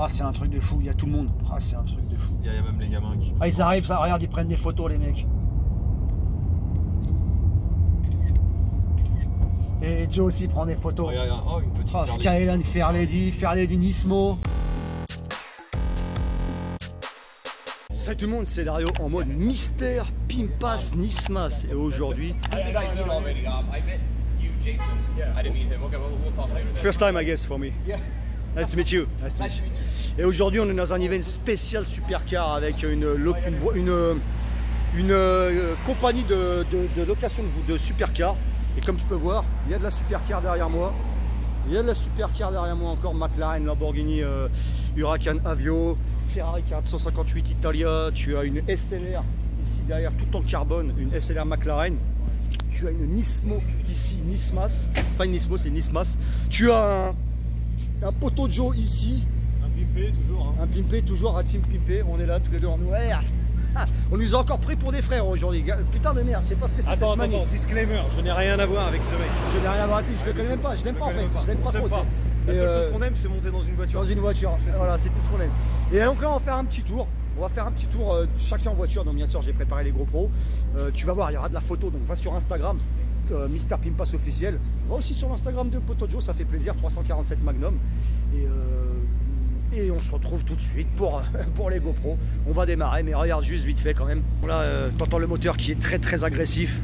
Ah, c'est un truc de fou, il y a tout le monde. Ah, c'est un truc de fou. Il y a même les gamins qui... Ah, ils arrivent, ça, regarde, ils prennent des photos, les mecs. Et Joe aussi prend des photos. Regarde, oh, une petite Skyline, Fairlady, Nismo. Salut tout le monde, c'est Dario en mode Mister Pimpas Nismas. Et aujourd'hui... First time I guess for me. Nice to meet you. Nice to meet you. Et aujourd'hui, on est dans un event spécial supercar avec une compagnie de location de supercar. Et comme tu peux voir, il y a de la supercar derrière moi. Il y a de la supercar derrière moi encore, McLaren, Lamborghini, Huracan Avio, Ferrari 458 Italia. Tu as une SLR ici derrière, tout en carbone, une SLR McLaren. Tu as une Nismo ici, Nismas. C'est pas une Nismo, c'est Nismas. Tu as un poteau Joe ici. Un pimpé toujours. Hein. Un pimpé toujours, un team pimpé. On est là tous les deux en noir. On nous a encore pris pour des frères aujourd'hui. Putain de merde, je sais pas ce que c'est. Attends, disclaimer, je n'ai rien à voir avec ce mec. Je n'ai rien à voir avec lui, je le connais même pas, je l'aime pas en fait. Je l'aime pas trop. La seule chose qu'on aime, c'est monter dans une voiture. Dans une voiture, voilà, c'est tout ce qu'on aime. Et donc là, on va faire un petit tour. On va faire un petit tour chacun en voiture. Donc bien sûr, j'ai préparé les GoPro. Tu vas voir, il y aura de la photo. Donc va sur Instagram, Mister Pimpas officiel. Va aussi sur l'Instagram de Poto Joe, ça fait plaisir. 347 Magnum. Et on se retrouve tout de suite pour les GoPro. On va démarrer, mais regarde juste vite fait quand même. Là, t'entends le moteur qui est très agressif.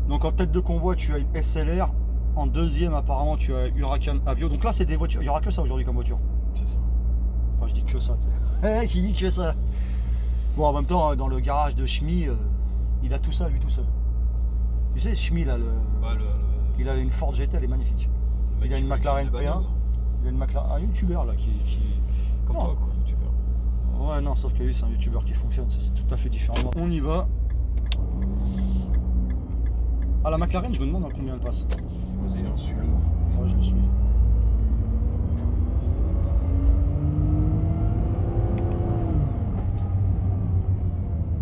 Donc en tête de convoi, tu as une SLR. En deuxième, apparemment, tu as Huracan Avio. Donc là, c'est des voitures. Il n'y aura que ça aujourd'hui comme voiture. C'est ça. Enfin, je dis que ça, tu sais. Qui dit que ça? Bon, en même temps, dans le garage de Schmi, il a tout ça, lui tout seul. Tu sais, Schmi, là, il a une Ford GT, elle est magnifique. Il a une McLaren P1. Il y a une McLaren, un youtubeur là qui... Comme toi quoi, youtubeur. Ouais non, sauf que lui c'est un youtubeur qui fonctionne, ça c'est tout à fait différent. On y va. Ah la McLaren, je me demande à combien elle passe. Vas-y, on suit le... Ouais, je le suis.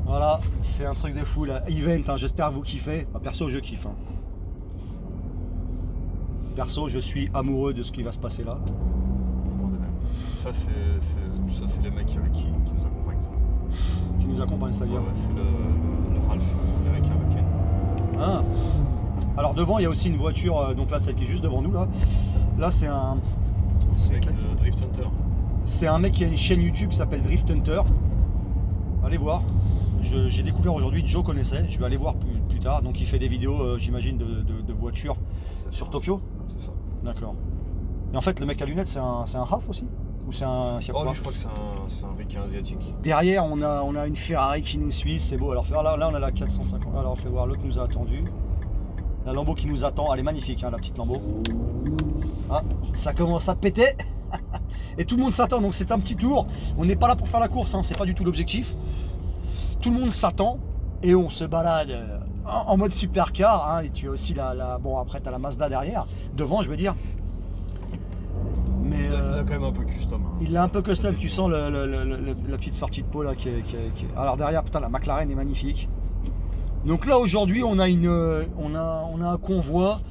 Voilà, c'est un truc de fou là. Event, hein, j'espère que vous kiffez. Bah, perso, je kiffe. Hein. Perso, je suis amoureux de ce qui va se passer là. Ça, c'est les mecs avec qui nous accompagnent. Ça. Qui nous accompagnent, c'est-à-dire ouais, c'est le Ralph américain McCain. Ah. Alors devant, il y a aussi une voiture, donc là, celle qui est juste devant nous. Là c'est un... C'est Drift Hunter. C'est un mec qui a une chaîne YouTube qui s'appelle Drift Hunter. Allez voir. J'ai découvert aujourd'hui, Joe connaissait. Je vais aller voir plus tard. Donc il fait des vidéos, j'imagine, de voitures sur Tokyo. C'est ça. D'accord. Et en fait, le mec à lunettes, c'est un half aussi? Ou c'est un... Oh, lui, je crois que c'est un ricain asiatique. Derrière, on a une Ferrari qui nous suit, c'est beau. Alors là, on a la 450. Alors, on fait voir, l'autre nous a attendu. La Lambo qui nous attend, elle est magnifique, hein, la petite Lambo. Ah, ça commence à péter. Et tout le monde s'attend, donc c'est un petit tour. On n'est pas là pour faire la course, hein, c'est pas du tout l'objectif. Tout le monde s'attend et on se balade en mode supercar, hein, et tu as aussi bon après tu as la Mazda derrière, devant je veux dire. Mais il a quand même un peu custom. Hein. Il est un peu custom, tu sens la petite sortie de peau là qui est... Alors derrière, putain, la McLaren est magnifique. Donc là aujourd'hui on a un convoi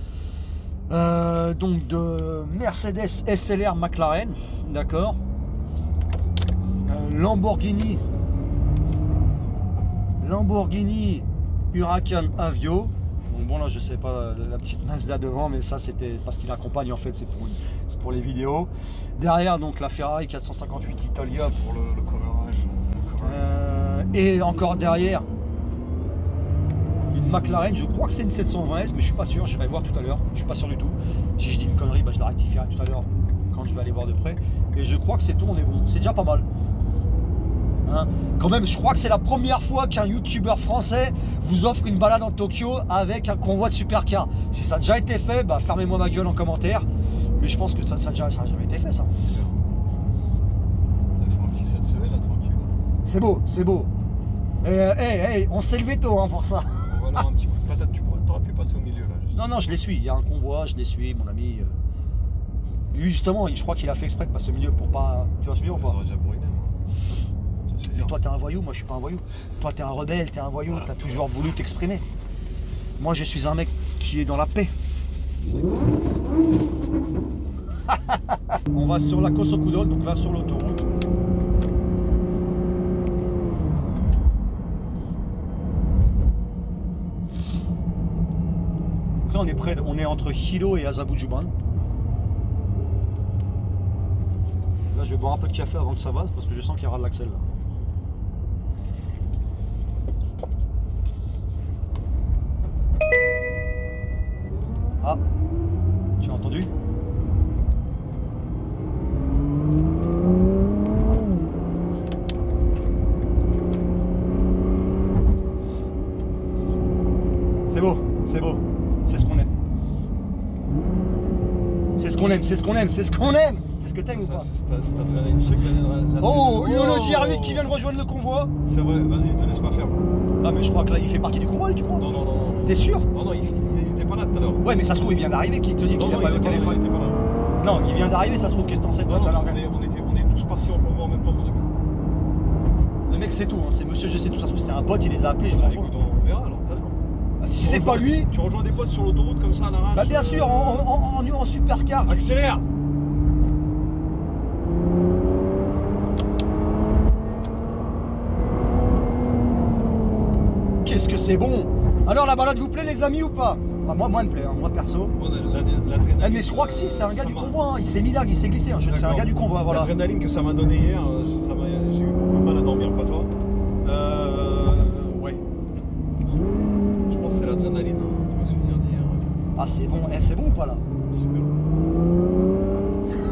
donc de Mercedes SLR McLaren, d'accord, Lamborghini Huracan Avio. Donc bon là je sais pas la petite Mazda devant, mais ça c'était parce qu'il accompagne en fait, c'est pour les vidéos. Derrière donc la Ferrari 458 Italia. C'est pour le coverage. Et encore derrière une McLaren, je crois que c'est une 720S, mais je suis pas sûr, j'irai voir tout à l'heure. Je suis pas sûr du tout. Si je dis une connerie, bah, je la rectifierai tout à l'heure quand je vais aller voir de près. Et je crois que c'est tout, on est bon. C'est déjà pas mal. Hein, quand même, je crois que c'est la première fois qu'un youtubeur français vous offre une balade en Tokyo avec un convoi de supercar. Si ça a déjà été fait, bah, fermez-moi ma gueule en commentaire. Mais je pense que ça n'a jamais été fait, ça. Il faut un petit 7CV là, tranquille. C'est beau, c'est beau. On s'est levé tôt hein, pour ça. On va avoir un petit coup de patate, tu aurais pu passer au milieu là. Juste. Non, je les suis. Il y a un convoi, je les suis, mon ami. Lui, justement, je crois qu'il a fait exprès de passer au milieu pour pas. Tu vois ce que je veux dire ou pas? Déjà brûlé, moi. Et toi t'es un voyou, moi je suis pas un voyou. Toi t'es un rebelle, t'es un voyou, t'as toujours voulu t'exprimer. Moi je suis un mec qui est dans la paix. On va sur la Kosokudol, donc là sur l'autoroute. Donc là on est entre Hilo et Azabujuban. Là je vais boire un peu de café avant que ça vase parce que je sens qu'il y aura de l'axel là. Ah, tu as entendu? C'est beau, c'est beau, c'est ce qu'on aime. C'est ce qu'on aime, c'est ce qu'on aime, c'est ce qu'on aime. C'est ce que t'aimes ou pas? C'est adrénaline. Tu sais que l'adrénaline. Oh, une Audi R8 qui vient de rejoindre le convoi. C'est vrai, vas-y, te laisse pas faire. Ah mais je crois que là il fait partie du convoi, tu crois? Non, non, non, non. T'es sûr? Non, il était pas là tout à l'heure. Ouais mais ça se trouve il vient d'arriver, qui te dit qu'il n'a pas le téléphone? Il était pas là. Non, il vient d'arriver, ça se trouve qu'est-ce que t'en sais? Non, parce qu'on est tous partis en convoi en même temps, mon ami. Le mec c'est tout, hein. C'est monsieur je sais tout, ça se trouve c'est un pote, il les a appelés, je Bah, rejoins. écoute, on verra alors tout à l'heure. Ah, si c'est pas lui... Tu rejoins des potes sur l'autoroute comme ça à l'arrache. Bah bien sûr, en supercar. Accélère. Qu'est-ce que c'est bon! Alors la balade vous plaît les amis ou pas? Bah, moi elle me plaît, hein. Moi perso. L'adrénaline. Ah, mais je crois que si, c'est un gars du convoi, hein. Il s'est mis là, il s'est glissé, hein. C'est un gars du convoi, voilà. L'adrénaline que ça m'a donné hier, j'ai eu beaucoup de mal à dormir, pas toi? Ouais. Je pense que c'est l'adrénaline, hein. Tu vas me souvenir d'hier. Ah c'est bon, c'est bon ou pas là? Super.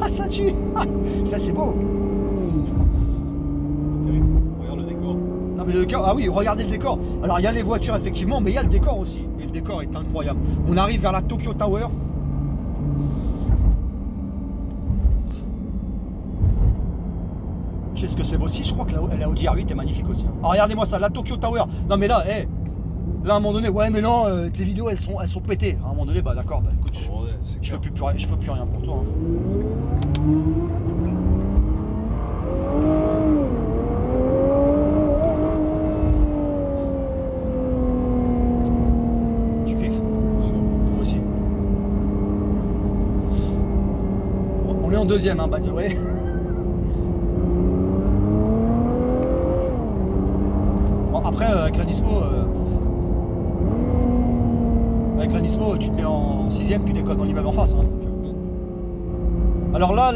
Ah ça tue. Ça c'est beau. C'est terrible. Regarde le décor. Non mais le décor, ah oui, regardez le décor. Alors il y a les voitures effectivement, mais il y a le décor aussi. Et le décor est incroyable. On arrive vers la Tokyo Tower. Qu'est-ce que c'est beau. Si je crois que la Audi R8 est magnifique aussi. Alors regardez-moi ça, la Tokyo Tower. Non mais là, là à un moment donné, ouais mais non, tes vidéos elles sont pétées. À un moment donné, bah d'accord, bah écoute, je peux plus rien pour toi. Hein. Tu kiffes? Moi aussi. On est en deuxième, hein, by the way. Bon, après, avec la Nismo, tu te mets en 6ème, tu décolles dans l'immeuble en face. Hein, donc, bon. Alors là,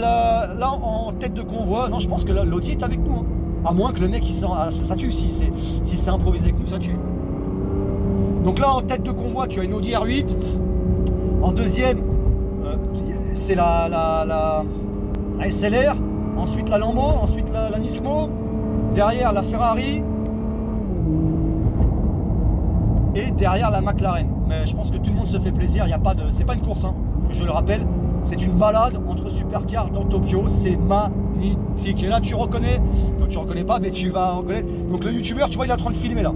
en tête de convoi, non, je pense que l'Audi est avec nous. Hein. À moins que le mec, ça tue, si c'est improvisé avec nous, ça tue. Donc là, en tête de convoi, tu as une Audi R8. En deuxième, c'est la SLR. Ensuite la Lambo, ensuite la Nismo. Derrière la Ferrari. Et derrière la McLaren. Mais je pense que tout le monde se fait plaisir. Il y a pas de, c'est pas une course, hein, je le rappelle. C'est une balade entre supercars dans Tokyo. C'est magnifique. Et là, tu reconnais. Non, tu reconnais pas, mais tu vas reconnaître. Donc le youtubeur, tu vois, il est en train de filmer là.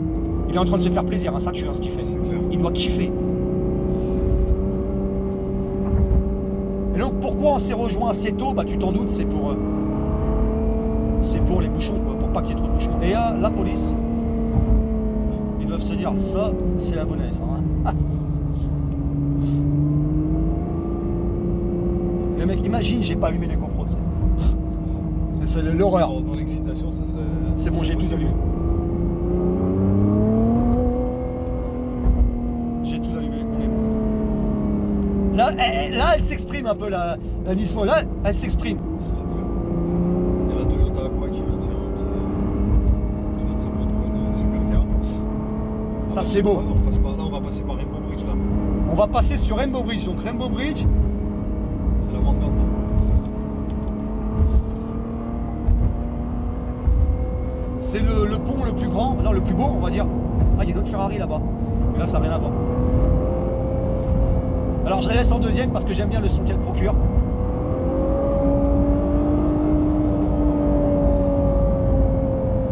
Il est en train de se faire plaisir. Hein, ça tue, hein, ce qu'il fait. Il doit kiffer. Et donc, pourquoi on s'est rejoint assez tôt? Bah, tu t'en doutes, c'est pour les bouchons, quoi, pour pas qu'il y ait trop de bouchons. Et la police. Ils doivent se dire, ça, c'est la bonne aise. Hein. Le mec, imagine, j'ai pas allumé les GoPros. C'est l'horreur. Dans l'excitation, ça serait. C'est bon, j'ai tout allumé. J'ai tout allumé, on est bon. Là, elle s'exprime un peu, la Nismo. Là, elle s'exprime. C'est clair. Il y a la Toyota quoi, qui vient de faire un petit. Qui vient de se mettre une supercar. C'est beau. On va passer par Rainbow Bridge là. On va passer sur Rainbow Bridge. Donc Rainbow Bridge. C'est la Wonder là. C'est le pont le plus grand, non le plus beau on va dire. Ah il y a une autre Ferrari là-bas. Mais là ça n'a rien à voir. Alors je la laisse en deuxième parce que j'aime bien le son qu'elle procure.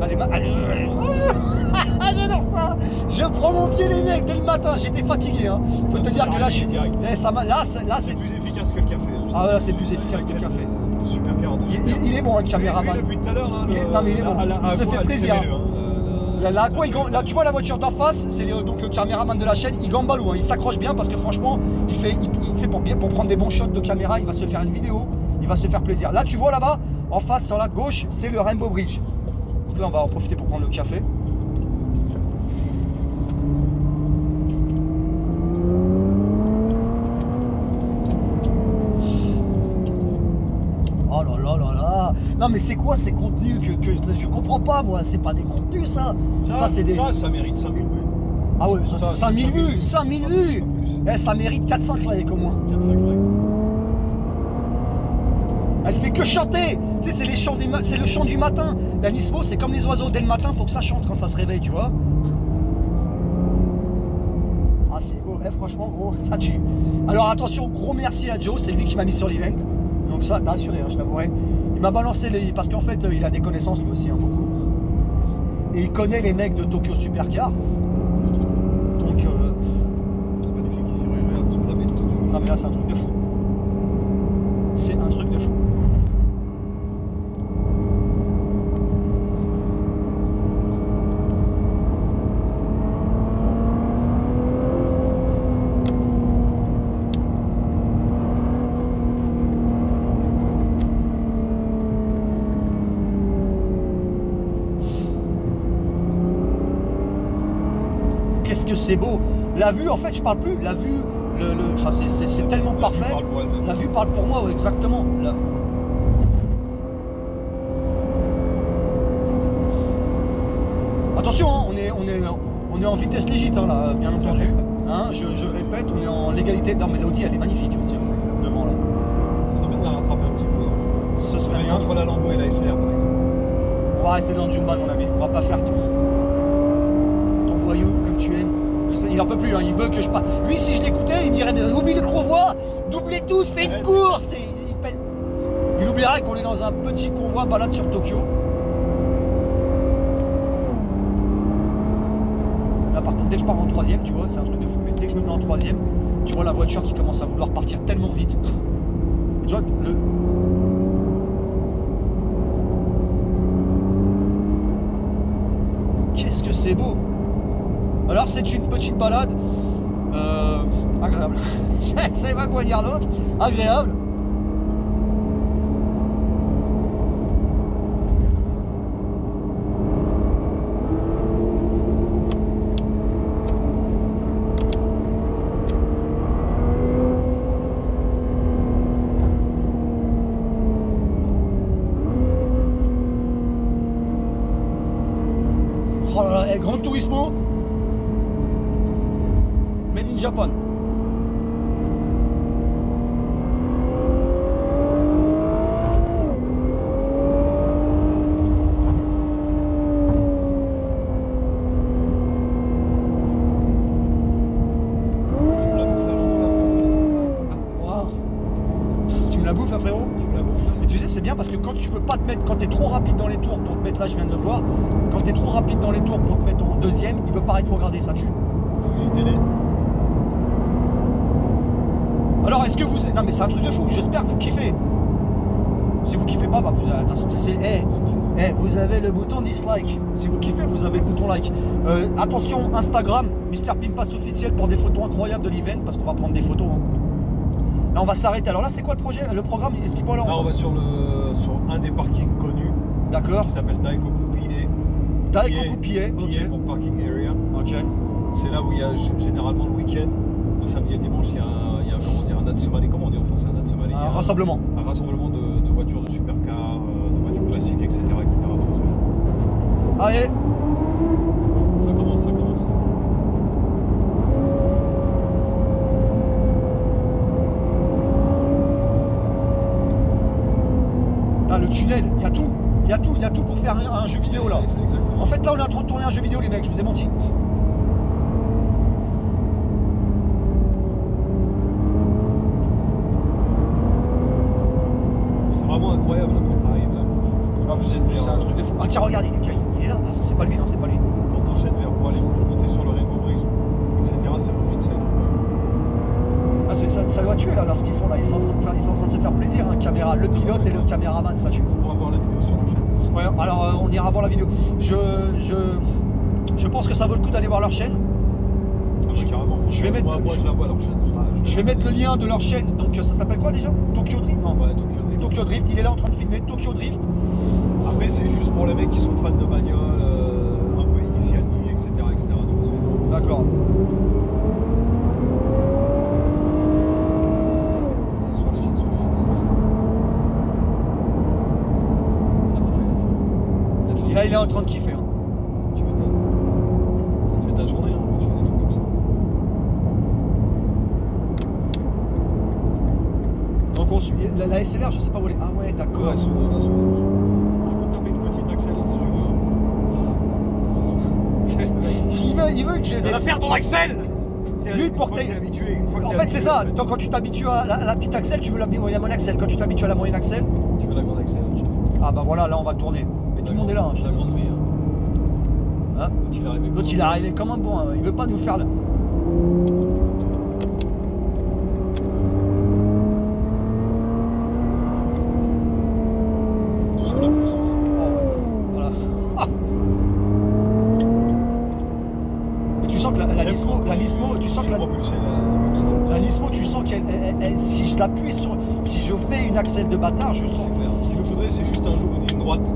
Allez, j'adore ça. Je prends mon pied les mecs dès le matin, j'étais fatigué. Hein. Faut te dire que là, là c'est plus efficace que le café. Hein, ah là c'est plus efficace que le café. Supercar. Il est bon le caméraman. Depuis tout à l'heure là. Non mais il est bon. Il se fait plaisir. Là, tu vois la voiture d'en face, c'est donc le caméraman de la chaîne, il gambalou, hein, il s'accroche bien parce que franchement, il fait pour prendre des bons shots de caméra, il va se faire une vidéo. va se faire plaisir. Là, tu vois là-bas, en face, sur la gauche, c'est le Rainbow Bridge. Donc là, on va en profiter pour prendre le café. Oh là là là là. Non mais c'est quoi ces contenus que je comprends pas moi, c'est pas des contenus ça. C'est des... ça mérite 5000 vues. Ah ouais, ça, 5000 vues, 5000 vues. Eh, ça mérite 4-5 likes au moins. 4-5 likes. Elle fait que chanter. Tu sais, c'est le chant du matin. La Nismo, c'est comme les oiseaux, dès le matin, faut que ça chante quand ça se réveille, tu vois. Ah c'est beau, eh, franchement gros, ça tue. Alors attention, gros merci à Joe, c'est lui qui m'a mis sur l'event. Donc ça, t'as assuré, hein, je t'avouerai. Il m'a balancé, parce qu'en fait, il a des connaissances lui aussi, hein, beaucoup. Et il connaît les mecs de Tokyo Supercar. Donc... C'est magnifique ici, regarde, toute la baie de Tokyo. Ah mais là, c'est un truc de fou. C'est un truc de fou. Qu'est-ce que c'est beau! La vue, en fait, je parle plus. La vue, enfin, c'est tellement parfait. La vue parle pour moi, ouais, exactement. Là. Attention, hein, on est en vitesse légite, hein, là, bien entendu. Hein, je répète, on est en légalité. Non, mais l'Audi, elle est magnifique aussi, hein, devant là. Ça serait bien de la rattraper un petit peu. Non, ce serait bien. Entre la Lambo et la SR, par exemple. On va rester dans le Jumba, mon ami. On va pas faire ton voyou comme tu aimes. Il en peut plus, hein. Il veut que je parte. Lui, si je l'écoutais, il me dirait oublie le convoi, doublez tous, fais une course. Il oublierait qu'on est dans un petit convoi balade sur Tokyo. Là, par contre, dès que je pars en troisième, tu vois, c'est un truc de fou. Mais dès que je me mets en troisième, tu vois la voiture qui commence à vouloir partir tellement vite. Et tu vois, qu'est-ce que c'est beau! Alors c'est une petite balade agréable. Je sais pas quoi dire d'autre. Agréable. Oh là là, Gran Turismo Made in Japan. Tu me la bouffes là, frérot. Tu me la bouffes là. Et tu sais, c'est bien parce que quand tu peux pas te mettre, quand tu es trop rapide dans les tours pour te mettre là, je viens de le voir, quand tu es trop rapide dans les tours pour te mettre en deuxième, il veut pas rétrograder, ça tue. Alors est-ce que vous... Non mais c'est un truc de fou, j'espère que vous kiffez. Si vous kiffez pas, bah vous avez... Attention, vous avez le bouton dislike. Si vous kiffez, vous avez le bouton like. Attention, Instagram, Mr Pimpas officiel pour des photos incroyables de l'event, parce qu'on va prendre des photos. Hein. Là on va s'arrêter. Alors là c'est quoi le projet, le programme? Explique-moi là. Là on va sur un des parkings connus. D'accord. Qui s'appelle Daikoku Pie. Daikoku Pie, ok. Pour parking area. Ok. C'est là où il y a généralement le week-end, le samedi et le dimanche, il y a comment dire, un Natsumani, comment on dit en français un Natsumani? Un rassemblement. Un rassemblement de voitures de supercars, de voitures classiques, etc. etc. Allez. Ça commence. Là, le tunnel, il y a tout. Il y a tout pour faire un jeu vidéo là. En fait là on est en train de tourner un jeu vidéo les mecs, je vous ai menti. C'est vraiment incroyable quand tu arrives là. C'est un truc de fou. Ah tiens regarde, il est là, ah, ça c'est pas lui, non c'est pas lui. Quand tu enchaînes vers pour aller monter sur le Rainbow Bridge, etc. c'est vraiment une scène. Ah, ça doit tuer là, ce qu'ils font là, ils sont en train de se faire plaisir, hein, caméra, le pilote et le caméraman, ça tue. On pourra voir la vidéo sur leur chaîne. Ouais, alors on ira voir la vidéo. Je pense que ça vaut le coup d'aller voir leur chaîne. Carrément. Je vais mettre, moi je la vois leur chaîne. Je vais mettre le lien de leur chaîne, donc ça s'appelle quoi déjà? Tokyo Drift? Non. Ouais, Tokyo Drift. Tokyo Drift, il est là en train de filmer Tokyo Drift. Après, c'est juste pour les mecs qui sont fans de bagnole, un peu initiatique, etc. etc. D'accord. C'est sur les gîtes, sur les gîtes. La fin. Et là, il est en train de kiffer. Hein. Tu m'étonnes. Ça te fait ta journée hein, quand tu fais des trucs comme ça. Donc on suit la SLR, je sais pas où elle est. Ah ouais, d'accord. Ouais, je peux taper une petite Axel hein, si tu veux. il veut que je. Tu vas faire ton Axel. Lui, pour que t'es habitué. En fait, c'est ça. Quand tu t'habitues à la petite Axel, tu veux la moyenne Axel. Quand tu t'habitues à la moyenne Axel, tu veux la grande Axel. Ah bah voilà, là on va tourner. Mais tout le monde est là. Hein, la grande vie. Hein. L'autre il est arrivé comme un bon. Hein. Il veut pas nous faire là. Tout sur la puissance. Oh, voilà. Ah. Et tu sens que la Nismo, tu sens que la Nismo, tu sens qu'elle, si je l'appuie sur, si je fais une axelle de bâtard, je sens. C'est clair. Ce qu'il nous faudrait, c'est juste un jour une ligne droite.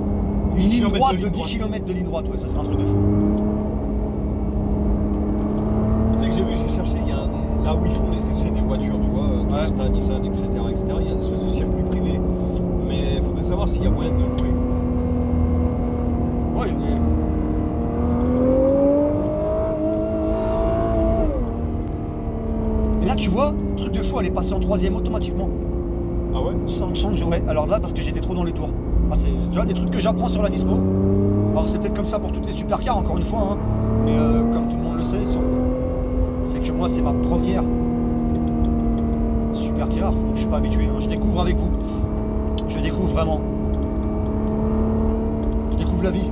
Une ligne droite de 10 km de ligne droite, ouais, ça serait un truc de fou. Tu sais que j'ai cherché, il y a là où ils font les essais des voitures, tu vois, Toyota, Nissan, etc., etc. Il y a une espèce de circuit privé, mais il faudrait savoir s'il y a moyen de louer. Ouais, il y a Et là, tu vois, truc de fou, elle est passée en 3ème automatiquement. Ah ouais? Sans que ouais. Alors là, parce que j'étais trop dans les tours. Ah, c'est, tu vois, des trucs que j'apprends sur la Nismo. Alors c'est peut-être comme ça pour toutes les supercars, encore une fois, hein. Mais comme tout le monde le sait, c'est que moi, c'est ma première supercar. Donc je suis pas habitué, hein. Je découvre avec vous. Je découvre vraiment. Je découvre la vie.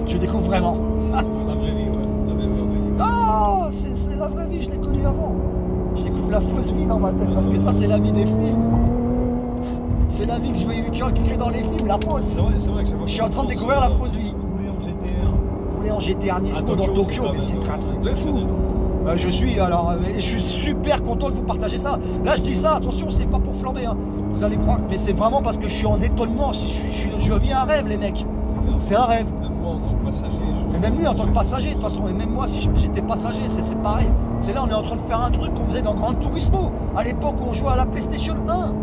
Je découvre vraiment. La vraie vie, ouais. La vraie vie, entre guillemets. Ah, c'est la vraie vie, je l'ai connue avant. Je découvre la fausse vie dans ma tête, parce que ça, c'est la vie des films. C'est la vie que je veux que dans les films, la fausse. C'est vrai que je suis en train de découvrir la fausse vie. Rouler en GTR. Rouler en GTR Nismo dans Tokyo, mais c'est un truc de fou. Je suis super content de vous partager ça. Là, je dis ça, attention, c'est pas pour flamber, hein. Vous allez croire, mais c'est vraiment parce que je suis en étonnement. Je vis un rêve, les mecs. C'est un rêve. Même moi, en tant que passager. Mais même lui, en tant que passager, de toute façon, et même moi, si j'étais passager, c'est pareil. C'est là, on est en train de faire un truc qu'on faisait dans Gran Turismo. À l'époque, on jouait à la PlayStation 1.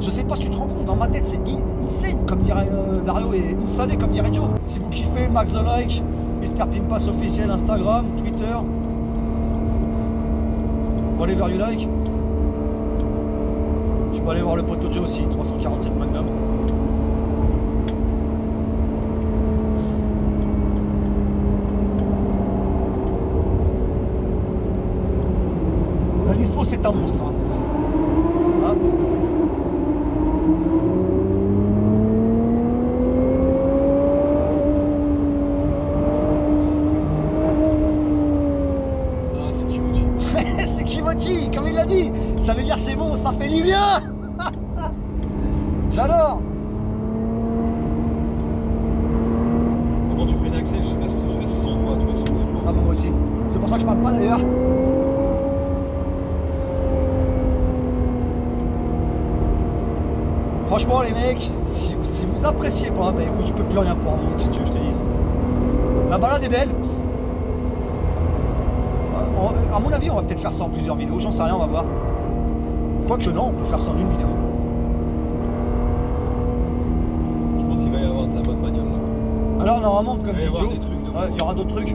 Je sais pas si tu te rends compte, dans ma tête, c'est insane, comme dirait Dario, et insane, comme dirait Joe. Si vous kiffez, max the like, Mr Pimpas officiel, Instagram, Twitter. Whatever you like. Tu peux aller voir le poteau Joe aussi, 347 Magnum. La Nismo, c'est un monstre. Hein. Hein? Ah, c'est Kimochi. C'est Kimochi, comme il l'a dit. Ça veut dire c'est bon, ça fait du bien. J'adore. Quand tu fais une Axel, je reste sans voix, tu vois, sur le départ. Ah bah moi aussi. C'est pour ça que je parle pas d'ailleurs. Franchement les mecs, si vous appréciez pas, bah écoute, je peux plus rien pour vous, qu'est-ce que tu veux que je te dise. La balade est belle. À mon avis, on va peut-être faire ça en plusieurs vidéos, j'en sais rien, on va voir. Quoique non, on peut faire ça en une vidéo. Je pense qu'il va y avoir de la bonne bagnole là. Alors normalement, comme dit Joe, il y aura d'autres trucs.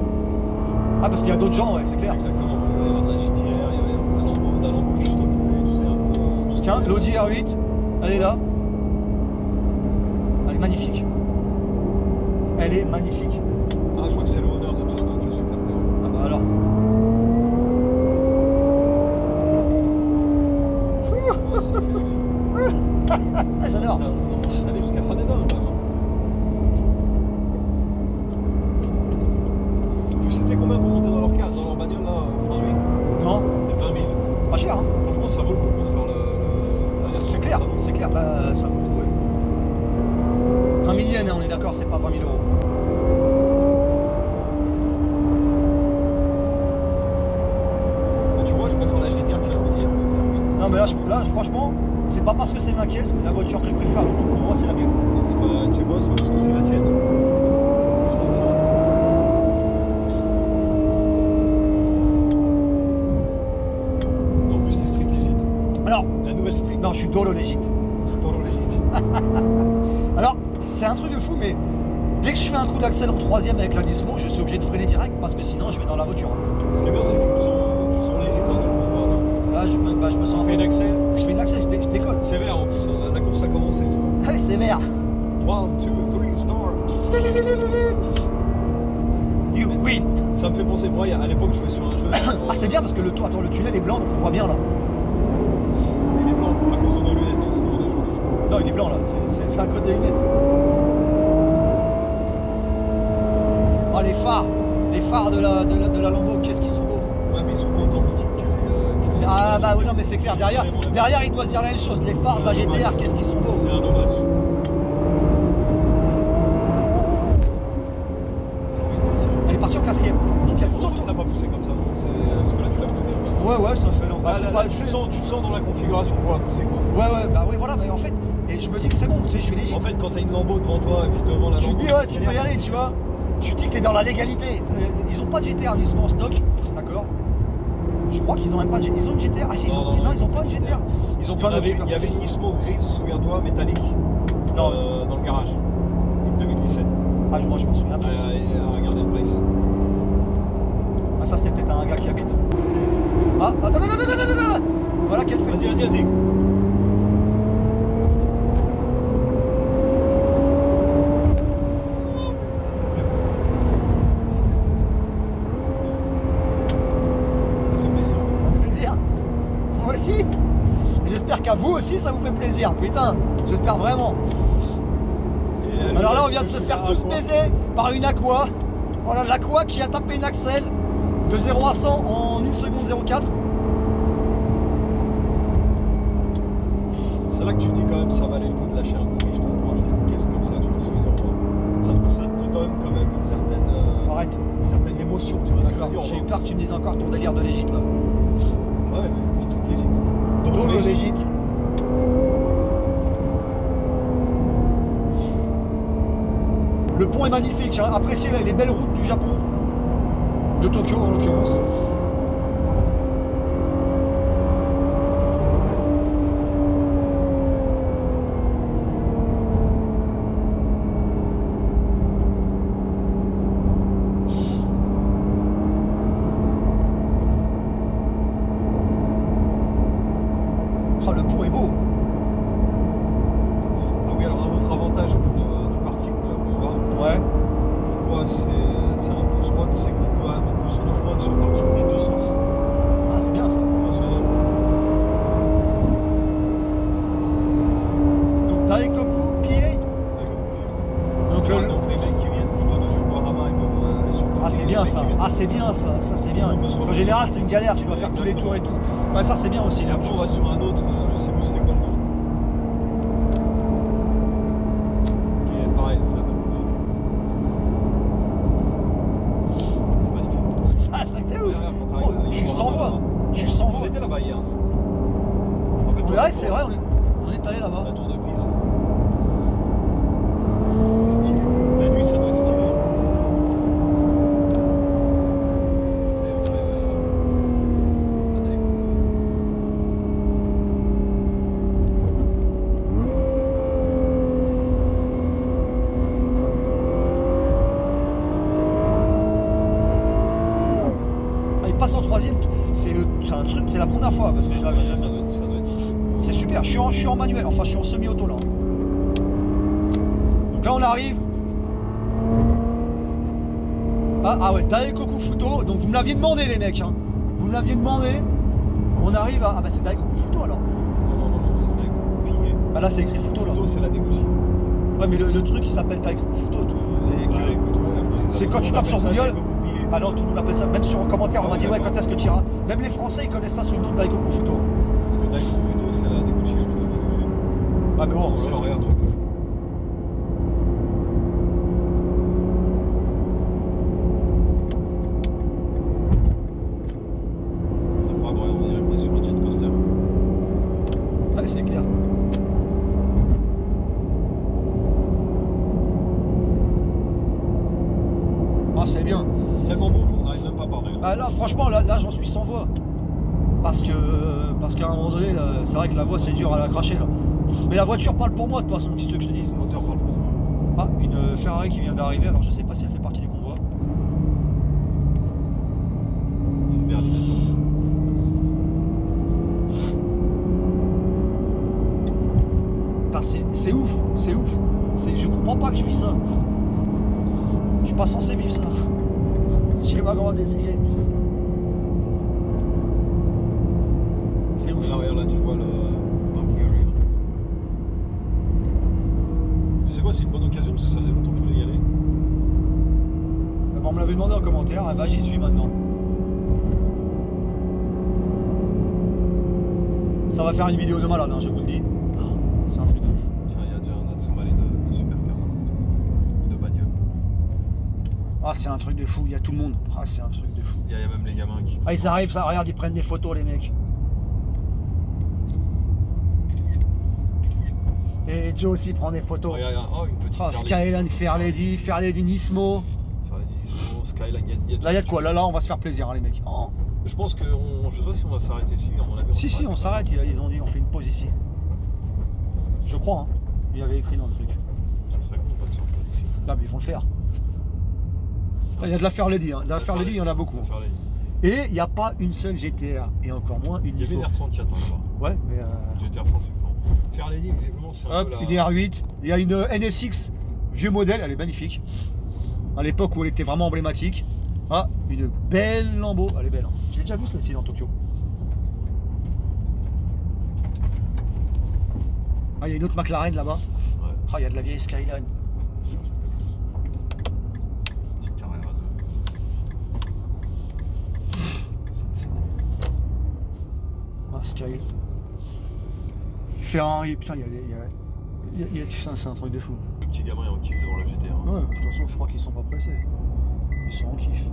Ah parce qu'il y a d'autres gens, ouais, c'est clair. Exactement, il va y avoir de la GTR, il va y avoir de la Lambo customisée, tu sais, un peu... Tiens, l'Audi R8, elle est là. Elle est magnifique. Elle est magnifique. Ah, je crois que c'est le honneur de Tokyo Supercar. Ah bah alors. Ouais, ça fait... J'adore. T'es allé jusqu'à Haneda là-bas. Tu sais c'était combien pour monter dans leur bagnole là aujourd'hui? Non, C'était 20 000. c'est pas cher, hein. Franchement, ça vaut le coup pour se faire C'est clair, c'est clair. Bah, ça vaut le coup, ouais. 20 000 yens, hein, on est d'accord, c'est pas 20 000 euros. Bah, tu vois, je préfère la GTR que la Audi R8. Non, mais là franchement, C'est pas parce que c'est ma caisse, mais la voiture que je préfère dans tout le convoi, c'est la mienne. Bah, tu sais quoi, c'est pas parce que c'est la tienne. Je dis ça. En plus, t'es street legit. Alors, La nouvelle street. non, je suis dolo légit. Toro legit. Alors, c'est un truc de fou, mais dès que je fais un coup d'accel en troisième avec la Nismo, je suis obligé de freiner direct parce que sinon je vais dans la voiture. Ce qui est bien, c'est que tu te sens légit dans le convoi, non? Là, je me sens. Tu fais une accès. Je fais une accès, je décolle. Sévère en plus, hein. La course a commencé. Ah oui, c'est vert. 1, 2, 3, start. You win. Ça me fait penser, moi, à l'époque, je jouais sur un jeu. Ah, c'est bien parce que le tunnel est blanc, donc on voit bien là. Il est blanc à cause de nos lunettes, hein, sinon des jours. Non, il est blanc là, c'est à cause des lunettes. Oh, les phares de la Lambo, qu'est-ce qu'ils sont beaux. Ouais, mais ils sont pas autant mythiques que les. Ah bah oui, non, mais c'est clair, derrière il doit se dire la même chose. Les phares de la GTR, qu'est-ce qu'ils sont beaux. C'est un dommage. Elle est partie en quatrième. Donc elle saute. Tu l'as pas poussé comme ça, non? Parce que là, tu l'as poussé bien. Ouais, ça fait long. Bah, là, tu sens dans la configuration pour la pousser, quoi. Ouais, bah oui, voilà, mais en fait, et je me dis que c'est bon, tu sais, je suis légitime. En fait, quand t'as une Lambo devant toi et puis devant la Tu Lambo, te dis, ouais, tu peux y aller, tu vois. Tu te dis que t'es dans la légalité. Ils ont pas de GTR Nismo en stock, d'accord. Je crois qu'ils ont même pas de GTR. Ils ont une GTR. Ah si, Non, ils ont pas une GTR. Ils ont plein d'autres. Il y avait une Nismo grise, souviens-toi, métallique, Non. dans le garage. Une 2017. Ah, moi je m'en souviens plus. Regardez le place. Ah, ça c'était peut-être un gars qui habite. Ah, attends. Voilà qu'elle fait. Vas-y. Moi aussi. Et j'espère qu'à vous aussi ça vous fait plaisir, putain. J'espère vraiment. Alors là on vient de se faire tous baiser par une Aqua. Voilà l'Aqua qui a tapé une Axel de 0 à 100 en 1 seconde 04. C'est là que tu te dis quand même ça valait le coup de lâcher un gros bifton pour acheter une caisse comme ça, tu vois ce que je veux dire. Ça te donne quand même une certaine, certaine émotion, tu vois ce que je veux dire. J'ai eu peur que tu me dises encore ton délire de légit là. Ouais, mais t'es street legit. Dolo légit. Le pont est magnifique, hein. Appréciez les belles routes du Japon, de Tokyo en l'occurrence. Oh, le pont est beau. Ah oui, alors un autre avantage du parking là où on va. Ouais. Pourquoi c'est un bon spot, c'est qu'on peut se rejoindre sur le parking des deux sens. Ah, c'est bien ça. Bien sûr. Donc Daikoku PA. Donc, Donc les mecs qui viennent plutôt de Yokohama, ils peuvent aller sur le parking. ah, c'est bien ça. Ah, c'est bien ça. Ça c'est bien. Parce qu'en général c'est une galère, tu dois faire tous les tours et tout. Ouais, ça c'est bien aussi. Et après on va sur un autre, je sais plus c'était quoi le nom. Qui est pareil, c'est la même config. C'est magnifique. C'est un truc de ouf. Oh, je suis sans voix. Je suis sans voix. On était là-bas hier. Ouais, c'est vrai, on est allé là-bas. La tour de prise. C'est stylé. La nuit, ça doit être stylé. Ça y est, on arrive à Daikoku. Ah, il passe en troisième. C'est un truc, c'est la première fois parce que je l'avais Ouais, jamais. ça doit être C'est super, je suis en manuel, enfin je suis en semi-auto là. Donc là on arrive. Ah ouais, Daikoku Futo, donc vous me l'aviez demandé les mecs, hein. Vous me l'aviez demandé. On arrive à. Ah bah c'est Daikoku Futo alors. Non, c'est Daikoku pillé. Ah là c'est écrit Futo là. Futo, c'est la dégauchie. Ouais mais le truc il s'appelle Daikoku Futo. Ouais, écoute, c'est quand tu tapes sur Google. Ah, Alors tout le monde appelle ça, même sur un commentaire on m'a dit ouais quand est-ce que tu iras. Même les Français ils connaissent ça sous le nom de Daikoku Futo. parce que Daikoku Futo, c'est la dégauchie, je te le dis tout de suite. Ah mais bon, C'est c'est un truc de fou. Ça me fera brûler, on dirait qu'on est sur un jet coaster. ouais, c'est clair. c'est bien. C'est tellement beau qu'on n'arrive même pas à parler. Bah là, franchement, là j'en suis sans voix. Parce qu'à un moment donné, c'est vrai que la voix c'est dur à la cracher là. Mais la voiture parle pour moi de toute façon, qu'est-ce que tu veux que je te dise? Le moteur parle pour toi. Ah, une Ferrari qui vient d'arriver, alors je sais pas si elle fait partie du convoi. C'est Berlin. C'est ouf, c'est ouf. Je comprends pas que je vis ça. Je suis pas censé vivre ça. Je sais pas comment t'expliquer. C'est ouf. Regarde là, tu vois le parking area. Tu sais quoi, c'est une bonne occasion parce que ça faisait longtemps que je voulais y aller. On me l'avait demandé en commentaire, et bah j'y suis maintenant. Ça va faire une vidéo de malade, hein, je vous le dis. C'est un truc de ouf. Tiens, il y a déjà un Atsumale de supercar ou de bagnole. Ah, c'est un truc de fou, il y a tout le monde. Ah, c'est un truc de fou. Il y a même les gamins qui. Ah, ils arrivent, ça, regarde, ils prennent des photos, les mecs. Et Joe aussi prend des photos. Regarde, oh, une petite. Oh, Skyline, Fairlady, Nismo. Skyline, il y a Là, il y a de quoi, là, on va se faire plaisir, hein, les mecs. Oh. Je pense que, je sais pas si on va s'arrêter ici, à mon avis. Si, on s'arrête, ils ont dit, on fait une pause ici. Je crois, hein. Il avait écrit dans le truc. Ça serait cool, pas de sortir d'ici. Là, mais ils vont le faire. Là, il y a de la Fairlady, hein. De la Fairlady, il y en a beaucoup. Et il n'y a pas une seule GTR, et encore moins une Nismo. Il y avait une R30 qui attend là-bas. Ouais, mais. GTR 30, c'est pas. Fairlady, visiblement, c'est un hop, peu la... une R8. Il y a une NSX, vieux modèle, elle est magnifique. À l'époque où elle était vraiment emblématique. Ah, une belle Lambo, elle est belle. Hein. J'ai déjà vu celle-ci dans Tokyo. Ah, il y a une autre McLaren là-bas. Ouais. Ah, il y a de la vieille Skyline. Petite carrière de... Ah, Skyline. Ferrari, putain, il y a des... Putain, c'est un truc de fou. Le petit gamin est en kiff devant la GTR. Ouais, de toute façon, je crois qu'ils sont pas pressés. Ils sont en kiff.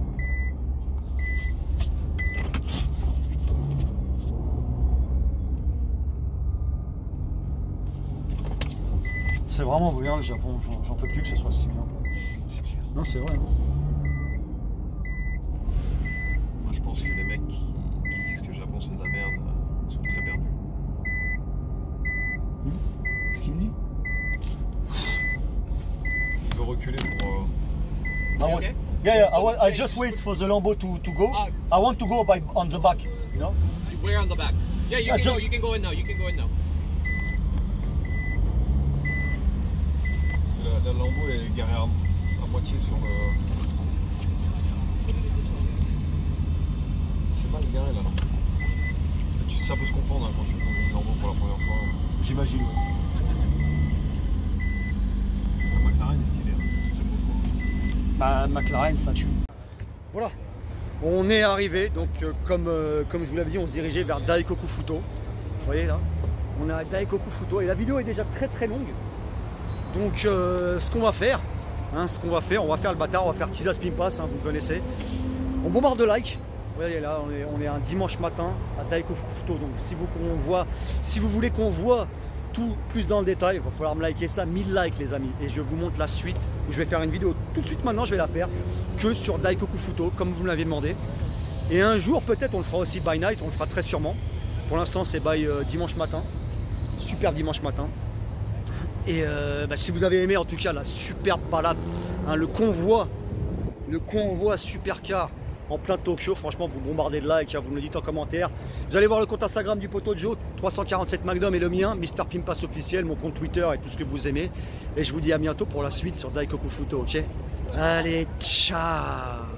C'est vraiment bien le Japon, j'en peux plus que ce soit si bien. C'est clair. Non, c'est vrai. Moi, je pense que les mecs qui disent que le Japon c'est de la merde sont très perdus. Qu'est-ce qu'il me dit? Il veut reculer pour... Okay? Yeah, I just wait for the Lambo to go. I want to go on the back, you know? Where on the back? Yeah, you can go in now. You can go in now. Parce que la Lambo est garée à moitié sur le... C'est mal garé là, non? Ça peut se comprendre hein, quand tu conduis une Lambo pour la première fois. J'imagine, ouais. La McLaren est stylée, hein. J'aime beaucoup. Bah, McLaren, ça tue. Voilà, on est arrivé, donc comme je vous l'avais dit, on se dirigeait vers Daikoku Futo. Vous voyez là, on est à Daikoku Futo et la vidéo est déjà très longue. Donc ce qu'on va faire, on va faire le bâtard, on va faire Tisa Spin Pass, hein, vous connaissez. On bombarde de likes. Vous voyez là, on est un dimanche matin à Daikoku Futo. Donc si vous voulez qu'on voit tout plus dans le détail, il va falloir me liker ça, 1000 likes les amis. Et je vous montre la suite, où je vais faire une vidéo tout de suite maintenant, je vais la faire que sur Daikoku Futo, comme vous me l'avez demandé. Et un jour peut-être on le fera aussi by night, on le fera très sûrement. Pour l'instant c'est by dimanche matin, super dimanche matin. Et si vous avez aimé en tout cas la superbe balade, hein, le convoi supercar en plein Tokyo, franchement vous bombardez de likes, hein, vous me le dites en commentaire. Vous allez voir le compte Instagram du poteau de Joe, 347 Magnum et le mien, Mr Pimpas officiel, mon compte Twitter et tout ce que vous aimez. Et je vous dis à bientôt pour la suite sur Daikoku Futo, ok? Allez, ciao!